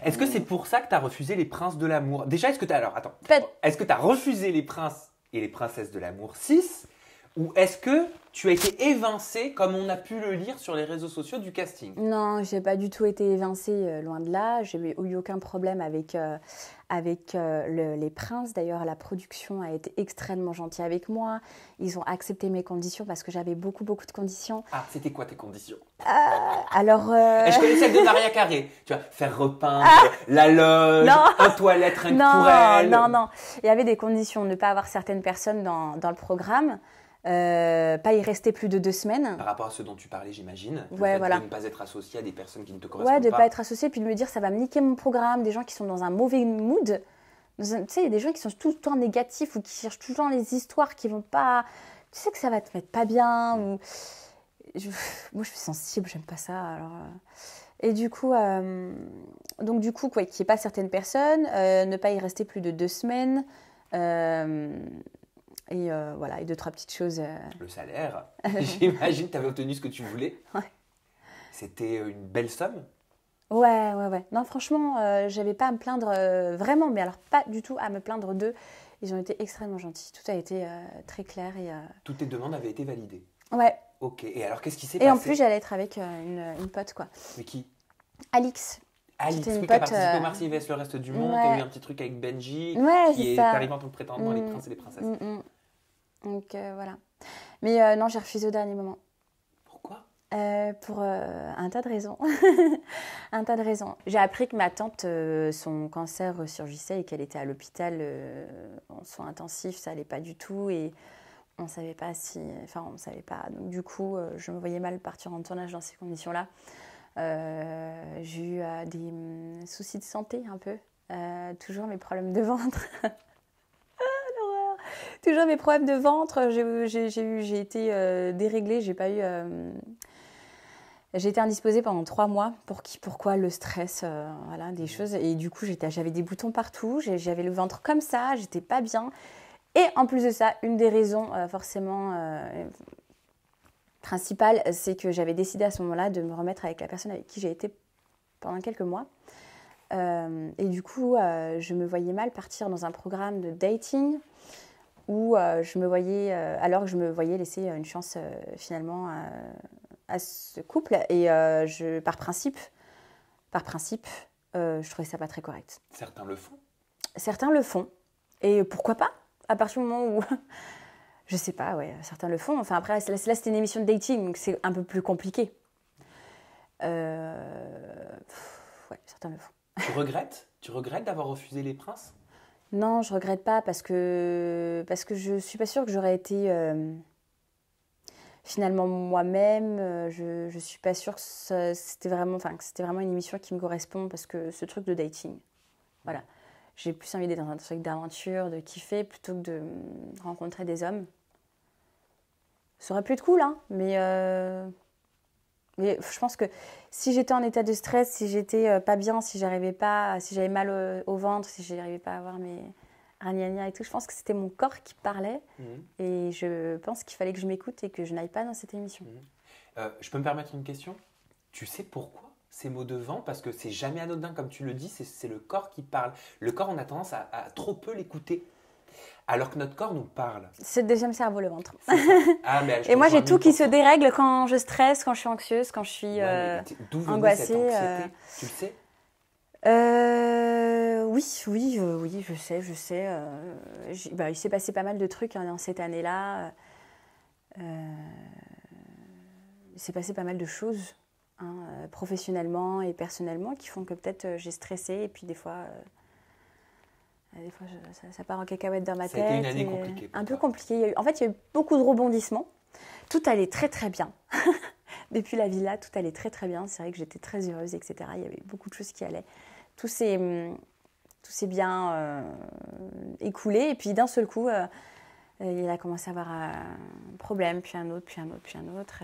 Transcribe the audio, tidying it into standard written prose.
Est-ce que c'est pour ça que tu as refusé les princes de l'amour? Déjà, est-ce que tu as... Alors, attends. Peut- Est-ce que tu as refusé les princes et les princesses de l'amour 6? Ou est-ce que tu as été évincé, comme on a pu le lire sur les réseaux sociaux, du casting? Non, j'ai pas du tout été évincée, loin de là. J'ai eu aucun problème avec les princes. D'ailleurs, la production a été extrêmement gentille avec moi. Ils ont accepté mes conditions parce que j'avais beaucoup de conditions. Ah, c'était quoi tes conditions? Alors, Je connais celle de Maria Carré. Tu vois, faire repeindre la loge, Non. un toilette rien que non, pour elle. non. Il y avait des conditions. Ne pas avoir certaines personnes dans le programme. Pas y rester plus de 2 semaines. Par rapport à ce dont tu parlais, j'imagine. Le Ouais, fait voilà. de ne pas être associé à des personnes qui ne te correspondent Ouais, de pas. pas être associé, puis de me dire ça va me niquer mon programme. Des gens qui sont dans un mauvais mood. Tu sais, il y a des gens qui sont tout le temps négatifs ou qui cherchent tout le temps les histoires qui vont pas. Tu sais que ça va te mettre pas bien. Ou... Moi, je suis sensible, j'aime pas ça. Alors, Et du coup, donc du coup, quoi, qu'il n'y ait pas certaines personnes, ne pas y rester plus de 2 semaines. Et voilà, et 2-3 petites choses. Le salaire, j'imagine que tu avais obtenu ce que tu voulais. Ouais. C'était une belle somme. Ouais. Non, franchement, j'avais pas à me plaindre vraiment, mais alors pas du tout à me plaindre d'eux. Ils ont été extrêmement gentils. Tout a été très clair. Toutes tes demandes avaient été validées. Ouais. Ok, et alors qu'est-ce qui s'est Et passé? en plus, j'allais être avec une pote, quoi. Mais qui? Alix. Alix, C'était une qui a pote, participé au Marseille vs le reste du monde. ouais. Tu as eu un petit truc avec Benji, Ouais, qui c'est est ça. arrivé en tant que prétendant dans les princes et les princesses. Donc voilà. Mais non, j'ai refusé au dernier moment. Pourquoi? Pour un tas de raisons. Un tas de raisons. J'ai appris que ma tante, son cancer ressurgissait et qu'elle était à l'hôpital en soins intensifs. Ça allait pas du tout et on savait pas si... Enfin, on savait pas. Donc du coup, je me voyais mal partir en tournage dans ces conditions-là. J'ai eu des soucis de santé un peu. Toujours mes problèmes de ventre. Toujours mes problèmes de ventre. J'ai été déréglée. J'ai été indisposée pendant 3 mois. Pourquoi le stress, voilà, des choses. Et du coup, j'avais des boutons partout. J'avais le ventre comme ça. J'étais pas bien. Et en plus de ça, une des raisons forcément principales, c'est que j'avais décidé à ce moment-là de me remettre avec la personne avec qui j'ai été pendant quelques mois. Et du coup, je me voyais mal partir dans un programme de dating où je me voyais, alors que je me voyais laisser une chance finalement à ce couple. Et par principe, je trouvais ça pas très correct. Certains le font. Certains le font. Et pourquoi pas? À partir du moment où... Je sais pas, ouais, certains le font. Enfin après, là c'était une émission de dating, donc c'est un peu plus compliqué. Ouais, certains le font. Tu regrettes d'avoir refusé les princes? Non, je regrette pas parce que je suis pas sûre que j'aurais été finalement moi-même. Je suis pas sûre que c'était vraiment une émission qui me correspond parce que ce truc de dating, voilà. J'ai plus envie d'être dans un truc d'aventure, de kiffer plutôt que de rencontrer des hommes. Ça aurait pu être cool, hein, mais je pense que si j'étais en état de stress, si j'étais pas bien, si j'avais mal au ventre, si j'arrivais pas à avoir mes ragnagnas et tout, je pense que c'était mon corps qui parlait. Et je pense qu'il fallait que je m'écoute et que je n'aille pas dans cette émission. Je peux me permettre une question? Tu sais pourquoi ces mots de vent? Parce que c'est jamais anodin, comme tu le dis, c'est le corps qui parle. Le corps, on a tendance à trop peu l'écouter. Alors que notre corps nous parle. C'est le deuxième cerveau, le ventre. Ah, mais et moi, j'ai tout qui se dérègle quand je stresse, quand je suis anxieuse, quand je suis angoissée. Cette anxiété Tu le sais? Oui, je sais. Il s'est passé pas mal de trucs dans cette année-là. Il s'est passé pas mal de choses, professionnellement et personnellement, qui font que peut-être j'ai stressé et puis des fois ça part en cacahuète dans ma tête. Ça a été une année compliquée. Un peu compliquée. Il y a eu beaucoup de rebondissements. Tout allait très très bien. Depuis la villa, tout allait très très bien. C'est vrai que j'étais très heureuse, etc. Il y avait beaucoup de choses qui allaient. Tout s'est bien écoulé. Et puis d'un seul coup, il a commencé à avoir un problème, puis un autre.